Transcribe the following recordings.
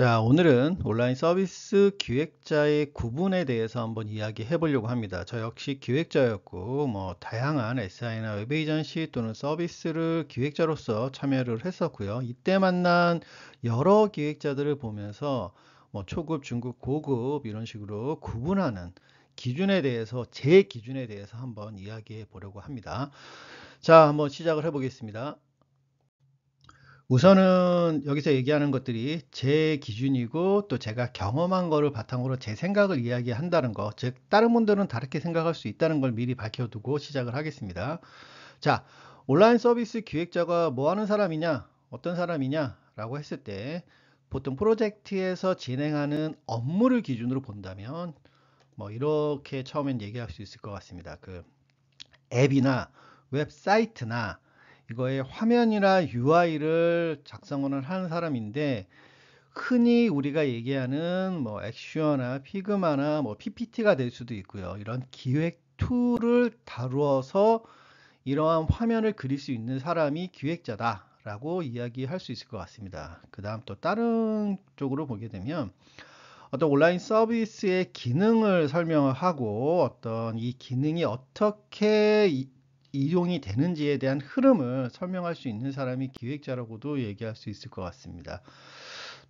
자, 오늘은 온라인 서비스 기획자의 구분에 대해서 한번 이야기해 보려고 합니다. 저 역시 기획자였고, 다양한 SI나 웹 에이전시 또는 서비스를 기획자로서 참여를 했었고요. 이때 만난 여러 기획자들을 보면서 초급, 중급, 고급 이런 식으로 구분하는 기준에 대해서, 제 기준에 대해서 한번 이야기해 보려고 합니다. 자, 한번 시작을 해 보겠습니다. 우선은 여기서 얘기하는 것들이 제 기준이고 또 제가 경험한 거를 바탕으로 제 생각을 이야기한다는 거, 즉 다른 분들은 다르게 생각할 수 있다는 걸 미리 밝혀두고 시작을 하겠습니다. 자, 온라인 서비스 기획자가 뭐 하는 사람이냐, 어떤 사람이냐 라고 했을 때 보통 프로젝트에서 진행하는 업무를 기준으로 본다면 이렇게 처음엔 얘기할 수 있을 것 같습니다. 그 앱이나 웹사이트나 이거의 화면이나 UI를 작성을 하는 사람인데, 흔히 우리가 얘기하는 액슈어나 피그마나 PPT가 될 수도 있고요. 이런 기획 툴을 다루어서 이러한 화면을 그릴 수 있는 사람이 기획자다 라고 이야기할 수 있을 것 같습니다. 그 다음 또 다른 쪽으로 보게 되면 어떤 온라인 서비스의 기능을 설명을 하고 어떤 이 기능이 어떻게 이용이 되는지에 대한 흐름을 설명할 수 있는 사람이 기획자라고도 얘기할 수 있을 것 같습니다.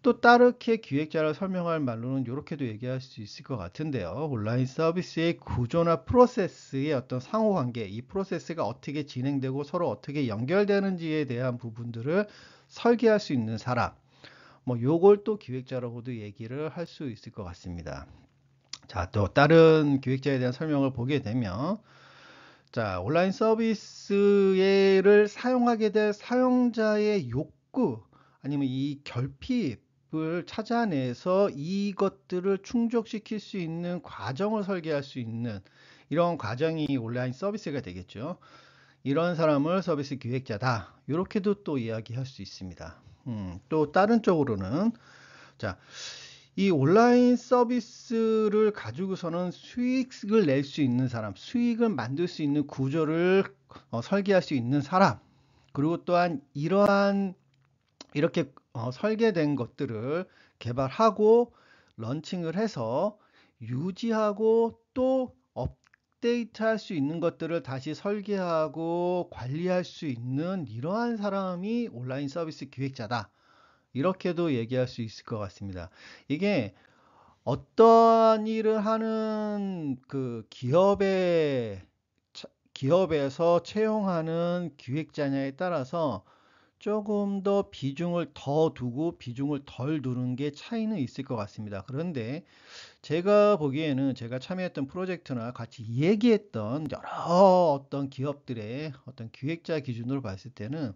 또 다르게 기획자를 설명할 말로는 이렇게도 얘기할 수 있을 것 같은데요. 온라인 서비스의 구조나 프로세스의 어떤 상호관계, 이 프로세스가 어떻게 진행되고 서로 어떻게 연결되는지에 대한 부분들을 설계할 수 있는 사람, 요걸 또 기획자라고도 얘기를 할 수 있을 것 같습니다. 자, 또 다른 기획자에 대한 설명을 보게 되면, 자, 온라인 서비스를 사용하게 될 사용자의 욕구, 아니면 이 결핍을 찾아내서 이것들을 충족시킬 수 있는 과정을 설계할 수 있는 이런 과정이 온라인 서비스가 되겠죠. 이런 사람을 서비스 기획자다, 이렇게도 또 이야기할 수 있습니다. 또 다른 쪽으로는, 자, 이 온라인 서비스를 가지고서는 수익을 낼 수 있는 사람, 수익을 만들 수 있는 구조를 설계할 수 있는 사람, 그리고 또한 이러한 이렇게 설계된 것들을 개발하고 런칭을 해서 유지하고 또 업데이트할 수 있는 것들을 다시 설계하고 관리할 수 있는 이러한 사람이 온라인 서비스 기획자다, 이렇게도 얘기할 수 있을 것 같습니다. 이게 어떤 일을 하는 그 기업에서 채용하는 기획자냐에 따라서 조금 더 비중을 더 두고 비중을 덜 두는 게 차이는 있을 것 같습니다. 그런데 제가 보기에는 제가 참여했던 프로젝트나 같이 얘기했던 여러 어떤 기업들의 어떤 기획자 기준으로 봤을 때는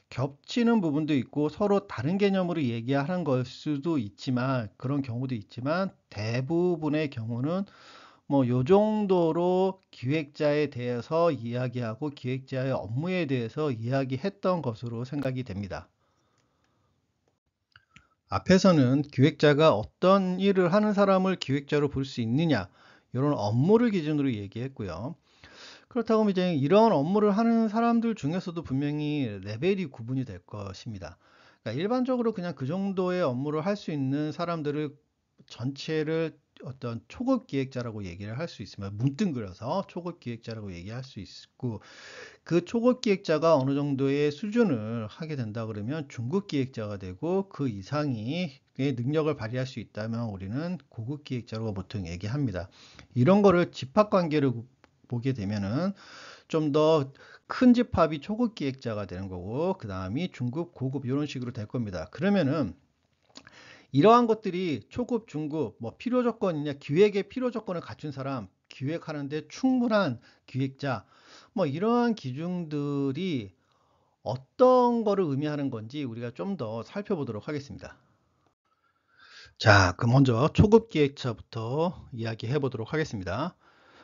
겹치는 부분도 있고 서로 다른 개념으로 얘기하는 걸 수도 있지만, 그런 경우도 있지만 대부분의 경우는 요 정도로 기획자에 대해서 이야기하고 기획자의 업무에 대해서 이야기했던 것으로 생각이 됩니다. 앞에서는 기획자가 어떤 일을 하는 사람을 기획자로 볼 수 있느냐, 이런 업무를 기준으로 얘기했고요. 그렇다고 이제 이런 업무를 하는 사람들 중에서도 분명히 레벨이 구분이 될 것입니다. 그러니까 일반적으로 그냥 그 정도의 업무를 할 수 있는 사람들을 전체를 어떤 초급 기획자라고 얘기를 할 수 있으면, 뭉뚱그려서 초급 기획자라고 얘기할 수 있고, 그 초급 기획자가 어느 정도의 수준을 하게 된다 그러면 중급 기획자가 되고, 그 이상이 의 능력을 발휘할 수 있다면 우리는 고급 기획자라고 보통 얘기합니다. 이런 거를 집합관계를 보게 되면은 좀 더 큰 집합이 초급 기획자가 되는 거고, 그 다음이 중급, 고급 이런 식으로 될 겁니다. 그러면은 이러한 것들이 초급, 중급, 필요 조건이냐, 기획의 필요 조건을 갖춘 사람, 기획하는데 충분한 기획자, 이러한 기준들이 어떤 거를 의미하는 건지 우리가 좀 더 살펴보도록 하겠습니다. 자, 그럼 먼저 초급 기획자부터 이야기해 보도록 하겠습니다.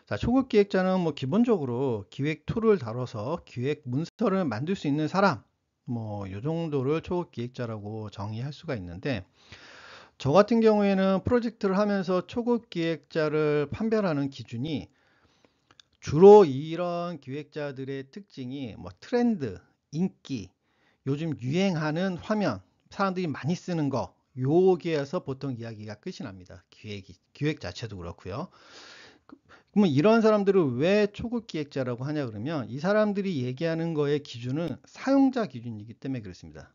자, 초급 기획자는 기본적으로 기획 툴을 다뤄서 기획 문서를 만들 수 있는 사람, 요 정도를 초급 기획자라고 정의할 수가 있는데, 저 같은 경우에는 프로젝트를 하면서 초급 기획자를 판별하는 기준이 주로 이런 기획자들의 특징이 트렌드, 인기, 요즘 유행하는 화면, 사람들이 많이 쓰는 거, 여기에서 보통 이야기가 끝이 납니다. 기획 자체도 그렇고요. 그러면 이런 사람들을 왜 초급 기획자라고 하냐 그러면 이 사람들이 얘기하는 거의 기준은 사용자 기준이기 때문에 그렇습니다.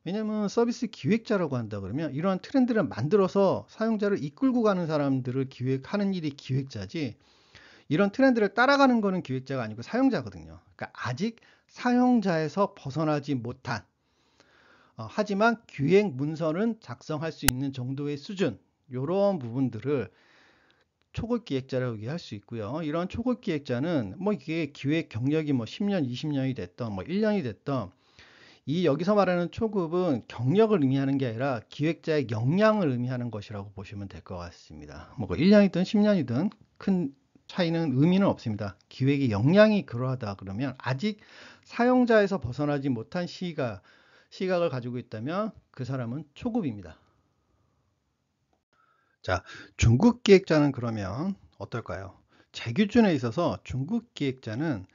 왜냐하면 서비스 기획자라고 한다 그러면 이러한 트렌드를 만들어서 사용자를 이끌고 가는 사람들을 기획하는 일이 기획자지, 이런 트렌드를 따라가는 거는 기획자가 아니고 사용자거든요. 그러니까 아직 사용자에서 벗어나지 못한, 하지만 기획 문서는 작성할 수 있는 정도의 수준, 이런 부분들을 초급 기획자라고 얘기할 수 있고요. 이런 초급 기획자는 뭐 이게 기획 경력이 뭐 10년, 20년이 됐던 뭐 1년이 됐던, 이 여기서 말하는 초급은 경력을 의미하는 게 아니라 기획자의 역량을 의미하는 것이라고 보시면 될 것 같습니다. 뭐 1년이든 10년이든 큰 차이는 의미는 없습니다. 기획의 역량이 그러하다 그러면 아직 사용자에서 벗어나지 못한 시각을 가지고 있다면 그 사람은 초급입니다. 자, 중급 기획자는 그러면 어떨까요? 제 기준에 있어서 중급 기획자는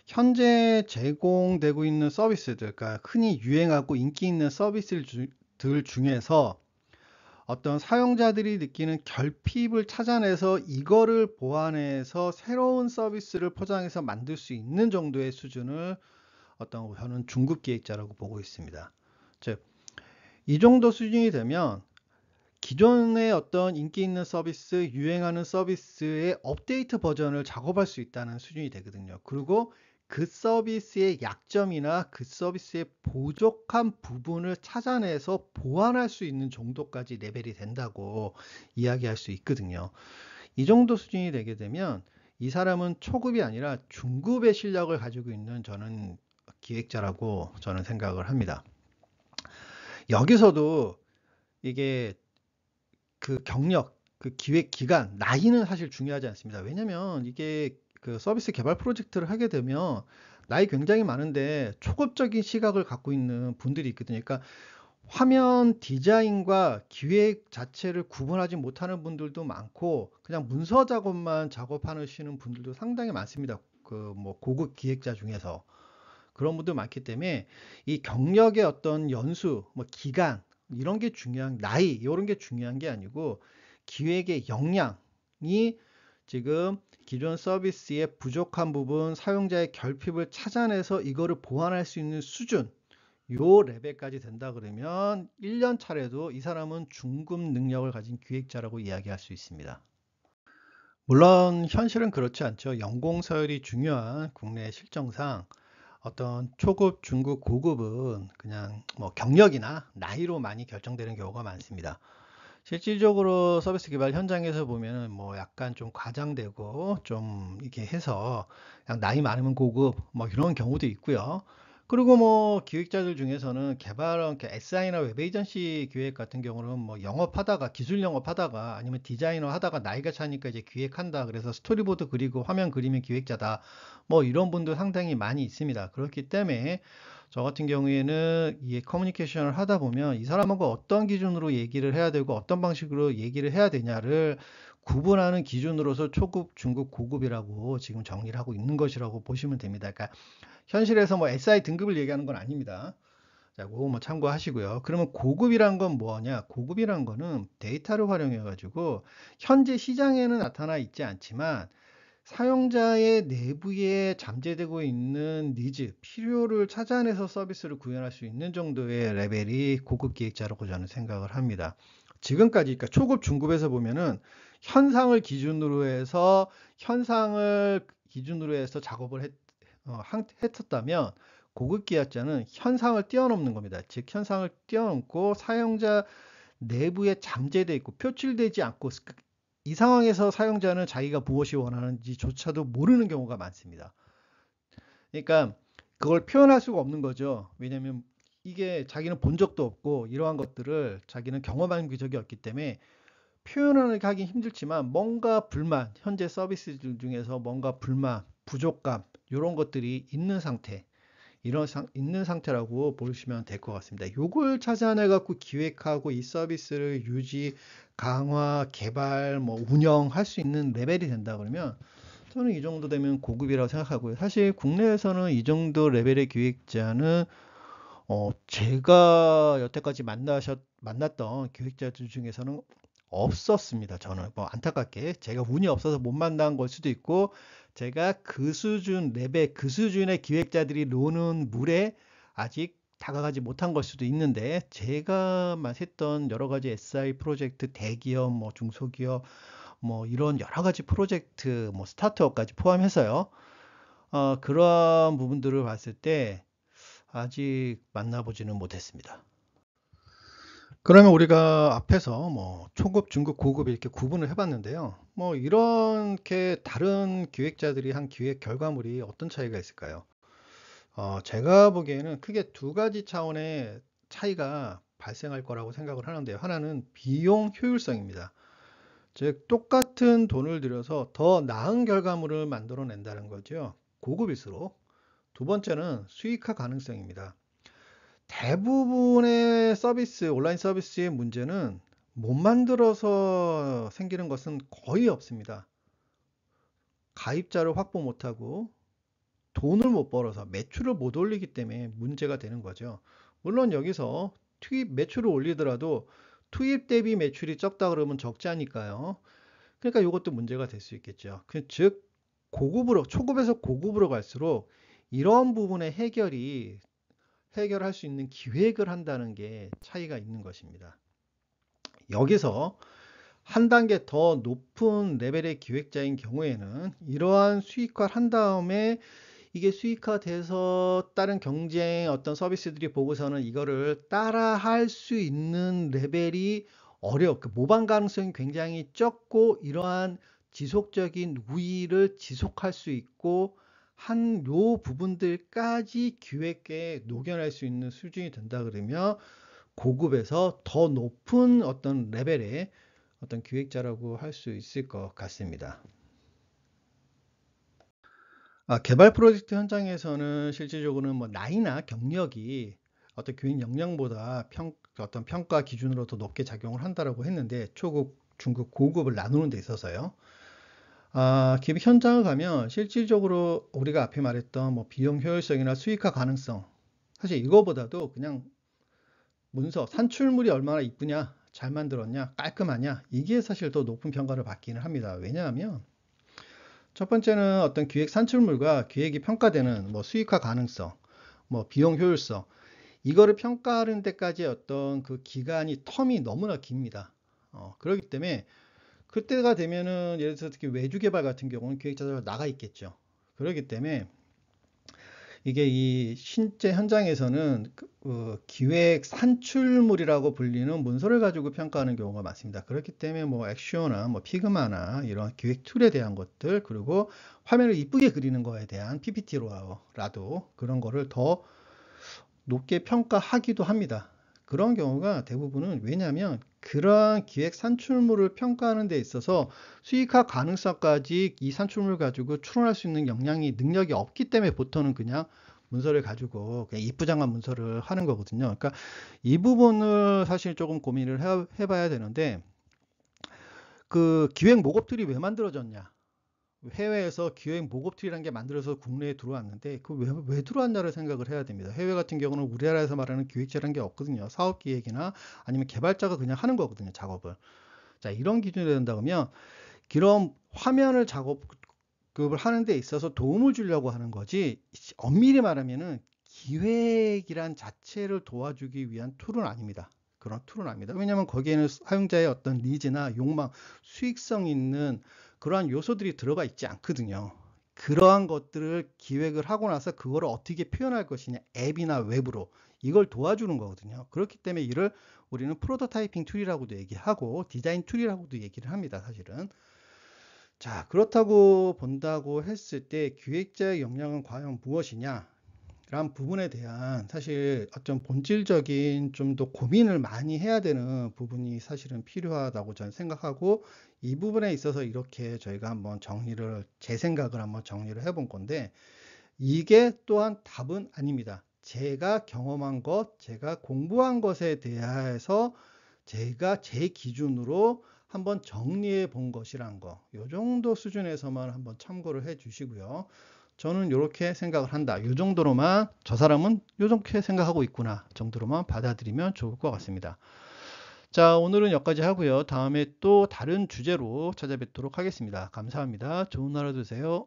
현재 제공되고 있는 서비스들, 그러니까 흔히 유행하고 인기 있는 서비스들 중에서 어떤 사용자들이 느끼는 결핍을 찾아내서 이거를 보완해서 새로운 서비스를 포장해서 만들 수 있는 정도의 수준을 저는 중급 기획자라고 보고 있습니다. 즉, 이 정도 수준이 되면 기존의 어떤 인기 있는 서비스, 유행하는 서비스의 업데이트 버전을 작업할 수 있다는 수준이 되거든요. 그리고 그 서비스의 약점이나 그 서비스의 부족한 부분을 찾아내서 보완할 수 있는 정도까지 레벨이 된다고 이야기할 수 있거든요. 이 정도 수준이 되게 되면 이 사람은 초급이 아니라 중급의 실력을 가지고 있는 저는 기획자라고 저는 생각을 합니다. 여기서도 이게 그 경력, 그 기획 기간, 나이는 사실 중요하지 않습니다. 왜냐면 이게 그 서비스 개발 프로젝트를 하게 되면 나이 굉장히 많은데 초급적인 시각을 갖고 있는 분들이 있거든요. 그러니까 화면 디자인과 기획 자체를 구분하지 못하는 분들도 많고 그냥 문서 작업만 작업하시는 분들도 상당히 많습니다. 그 뭐 고급 기획자 중에서 그런 분들 많기 때문에 이 경력의 어떤 연수, 뭐 기간 이런 게 중요한, 나이 이런 게 중요한 게 아니고 기획의 역량이 지금 기존 서비스의 부족한 부분, 사용자의 결핍을 찾아내서 이거를 보완할 수 있는 수준, 요 레벨까지 된다 그러면 1년 차례도 이 사람은 중급 능력을 가진 기획자라고 이야기할 수 있습니다. 물론 현실은 그렇지 않죠. 연공 서열이 중요한 국내 실정상 어떤 초급, 중급, 고급은 그냥 뭐 경력이나 나이로 많이 결정되는 경우가 많습니다. 실질적으로 서비스 개발 현장에서 보면은 뭐 약간 좀 과장되고 좀 이렇게 해서 그냥 나이 많으면 고급 뭐 이런 경우도 있고요. 그리고 뭐 기획자들 중에서는 개발은 SI나 웹 에이전시 기획 같은 경우는 뭐 영업하다가 기술 영업하다가 아니면 디자이너 하다가 나이가 차니까 이제 기획한다. 그래서 스토리보드 그리고 화면 그리면 기획자다. 뭐 이런 분도 상당히 많이 있습니다. 그렇기 때문에 저 같은 경우에는 이 커뮤니케이션을 하다 보면 이 사람하고 어떤 기준으로 얘기를 해야 되고 어떤 방식으로 얘기를 해야 되냐를 구분하는 기준으로서 초급, 중급, 고급이라고 지금 정리를 하고 있는 것이라고 보시면 됩니다. 그러니까 현실에서 뭐 SI 등급을 얘기하는 건 아닙니다. 자, 그거 뭐 참고하시고요. 그러면 고급이란 건 뭐냐? 고급이란 거는 데이터를 활용해 가지고 현재 시장에는 나타나 있지 않지만 사용자의 내부에 잠재되고 있는 니즈, 필요를 찾아내서 서비스를 구현할 수 있는 정도의 레벨이 고급 기획자라고 저는 생각을 합니다. 지금까지, 그러니까 초급, 중급에서 보면은 현상을 기준으로 해서 작업을 했었다면 고급 기획자는 현상을 뛰어넘는 겁니다. 즉, 현상을 뛰어넘고 사용자 내부에 잠재되어 있고 표출되지 않고 이 상황에서 사용자는 자기가 무엇이 원하는지조차도 모르는 경우가 많습니다. 그러니까 그걸 표현할 수가 없는 거죠. 왜냐하면 이게 자기는 본 적도 없고 이러한 것들을 자기는 경험한 적이 없기 때문에 표현을 하기 힘들지만 뭔가 불만, 현재 서비스들 중에서 뭔가 불만, 부족감 이런 것들이 있는 상태, 있는 상태라고 보시면 될 것 같습니다. 요걸 찾아내 갖고 기획하고 이 서비스를 유지, 강화, 개발, 뭐 운영할 수 있는 레벨이 된다 그러면 저는 이 정도 되면 고급이라고 생각하고요. 사실 국내에서는 이 정도 레벨의 기획자는 제가 여태까지 만났던 기획자들 중에서는 없었습니다. 저는 뭐 안타깝게 제가 운이 없어서 못 만난 걸 수도 있고, 제가 그 수준 레벨, 그 수준의 기획자들이 노는 물에 아직 다가가지 못한 걸 수도 있는데, 제가 했던 여러 가지 SI 프로젝트, 대기업, 뭐 중소기업, 뭐 이런 여러 가지 프로젝트, 뭐 스타트업까지 포함해서요. 그러한 부분들을 봤을 때 아직 만나보지는 못했습니다. 그러면 우리가 앞에서 뭐 초급, 중급, 고급 이렇게 구분을 해봤는데요. 뭐 이렇게 다른 기획자들이 한 기획 결과물이 어떤 차이가 있을까요? 제가 보기에는 크게 두 가지 차원의 차이가 발생할 거라고 생각을 하는데요. 하나는 비용 효율성입니다. 즉, 똑같은 돈을 들여서 더 나은 결과물을 만들어낸다는 거죠. 고급일수록. 두 번째는 수익화 가능성입니다. 대부분의 서비스, 온라인 서비스의 문제는 못 만들어서 생기는 것은 거의 없습니다. 가입자를 확보 못하고 돈을 못 벌어서 매출을 못 올리기 때문에 문제가 되는 거죠. 물론 여기서 투입 매출을 올리더라도 투입 대비 매출이 적다 그러면 적지 않을까요? 그러니까 이것도 문제가 될 수 있겠죠. 즉, 고급으로, 초급에서 고급으로 갈수록 이런 부분의 해결할 수 있는 기획을 한다는 게 차이가 있는 것입니다. 여기서 한 단계 더 높은 레벨의 기획자인 경우에는 이러한 수익화를 한 다음에 이게 수익화돼서 다른 경쟁 어떤 서비스들이 보고서는 이거를 따라할 수 있는 레벨이 그 모방 가능성이 굉장히 적고, 이러한 지속적인 우위를 지속할 수 있고 한 요 부분들까지 기획에 녹여낼 수 있는 수준이 된다 그러면 고급에서 더 높은 어떤 레벨의 어떤 기획자라고 할 수 있을 것 같습니다. 개발 프로젝트 현장에서는 실질적으로는 뭐 나이나 경력이 어떤 교육 역량보다 어떤 평가 기준으로 더 높게 작용을 한다라고 했는데, 초급, 중급, 고급을 나누는 데 있어서요. 기획 현장을 가면 실질적으로 우리가 앞에 말했던 뭐 비용 효율성이나 수익화 가능성, 사실 이거보다도 그냥 문서, 산출물이 얼마나 이쁘냐, 잘 만들었냐, 깔끔하냐, 이게 사실 더 높은 평가를 받기는 합니다. 왜냐하면 첫 번째는 어떤 기획 산출물과 기획이 평가되는 뭐 수익화 가능성, 뭐 비용 효율성, 이거를 평가하는 데까지 어떤 그 기간이 텀이 너무나 깁니다. 그렇기 때문에 그때가 되면은 예를 들어서 특히 외주 개발 같은 경우는 기획자들 나가 있겠죠. 그렇기 때문에 이게 이 실제 현장에서는 기획 산출물이라고 불리는 문서를 가지고 평가하는 경우가 많습니다. 그렇기 때문에 뭐 액슈어나 뭐 피그마나 이런 기획 툴에 대한 것들, 그리고 화면을 이쁘게 그리는 거에 대한 PPT로라도 그런 거를 더 높게 평가하기도 합니다. 그런 경우가 대부분은, 왜냐하면 그러한 기획 산출물을 평가하는 데 있어서 수익화 가능성까지 이 산출물 가지고 추론할 수 있는 능력이 없기 때문에 보통은 그냥 문서를 가지고 그냥 이쁘장한 문서를 하는 거거든요. 그러니까 이 부분을 사실 조금 고민을 해봐야 되는데, 그 기획 목업틀이 왜 만들어졌냐? 해외에서 기획 목업틀이라는 게 만들어서 국내에 들어왔는데, 그 왜 들어왔냐를 생각을 해야 됩니다. 해외 같은 경우는 우리나라에서 말하는 기획자라는 게 없거든요. 사업 기획이나 아니면 개발자가 그냥 하는 거거든요, 작업을. 자, 이런 기준이 된다 그러면 그런 화면을 작업을 하는 데 있어서 도움을 주려고 하는 거지, 엄밀히 말하면은 기획이란 자체를 도와주기 위한 툴은 아닙니다. 그런 툴은 아닙니다. 왜냐하면 거기에는 사용자의 어떤 니즈나 욕망, 수익성 있는 그러한 요소들이 들어가 있지 않거든요. 그러한 것들을 기획을 하고 나서 그거를 어떻게 표현할 것이냐, 앱이나 웹으로 이걸 도와주는 거거든요. 그렇기 때문에 이를 우리는 프로토타이핑 툴이라고도 얘기하고 디자인 툴이라고도 얘기를 합니다, 사실은. 자, 그렇다고 본다고 했을 때 기획자의 역량은 과연 무엇이냐? 라는 부분에 대한 사실 어떤 본질적인 좀 더 고민을 많이 해야 되는 부분이 사실은 필요하다고 저는 생각하고, 이 부분에 있어서 이렇게 저희가 한번 제 생각을 한번 정리를 해본 건데, 이게 또한 답은 아닙니다. 제가 경험한 것, 제가 공부한 것에 대해서 제가 제 기준으로 한번 정리해 본 것이란 거, 요 정도 수준에서만 한번 참고를 해 주시고요. 저는 이렇게 생각을 한다, 요 정도로만, 저 사람은 요렇게 생각하고 있구나 정도로만 받아들이면 좋을 것 같습니다. 자, 오늘은 여기까지 하고요. 다음에 또 다른 주제로 찾아뵙도록 하겠습니다. 감사합니다. 좋은 하루 되세요.